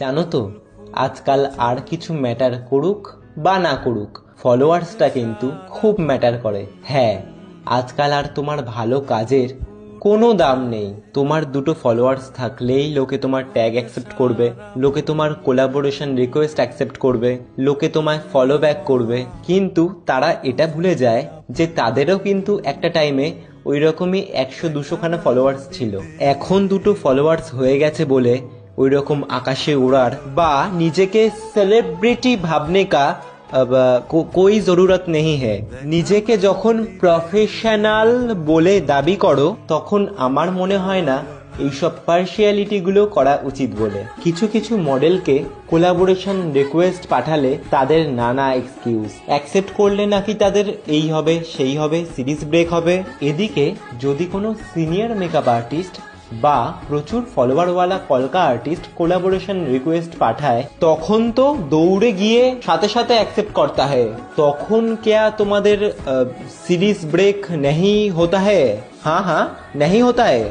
জানো তো, আজকাল আর কিছু ম্যাটার করুক বা না করুক, ফলোয়ার্সটা কিন্তু খুব ম্যাটার করে। হ্যাঁ, আজকাল আর তোমার ভালো কাজের কোনো দাম নেই। তোমার দুটো ফলোয়ার্স থাকলেই লোকে তোমার ট্যাগ অ্যাকসেপ্ট করবে, লোকে তোমার কোলাবোরেশন রিকোয়েস্ট অ্যাকসেপ্ট করবে, লোকে তোমায় ফলো ব্যাক করবে। কিন্তু তারা এটা ভুলে যায় যে তাদেরও কিন্তু একটা টাইমে ওই রকমই 100-200 খানা ফলোয়ার্স ছিল। এখন দুটো ফলোয়ার্স হয়ে গেছে বলে ওই রকম আকাশে ওড়ার বা নিজেকে সেলিব্রিটি ভাবনে কা कोई जरूरत नहीं है। নিজেকে যখন প্রফেশনাল বলে দাবি করো তখন আমার মনে হয় না এইসব পার্সিয়ালিটি গুলো করা উচিত বলে। কিছু কিছু মডেলকে কোলাবোরেশন রিকোয়েস্ট পাঠালে তাদের নানা এক্সকিউজ, অ্যাকসেপ্ট করলে নাকি তাদের এই হবে সেই হবে, সিরিজ ব্রেক হবে। এদিকে যদি কোনো সিনিয়র মেকআপ আর্টিস্ট বা প্রচুর ফলোয়ারওয়ালা কলকা আর্টিস্ট কোলাবোরেশন রিকোয়েস্ট পাঠায় তখন তো দৌড়ে গিয়ে সাথে সাথে অ্যাকসেপ্ট করতে হয়। তখন क्या তোমাদের সিরিজ ব্রেক नहीं होता है? हाँ हाँ नहीं होता है।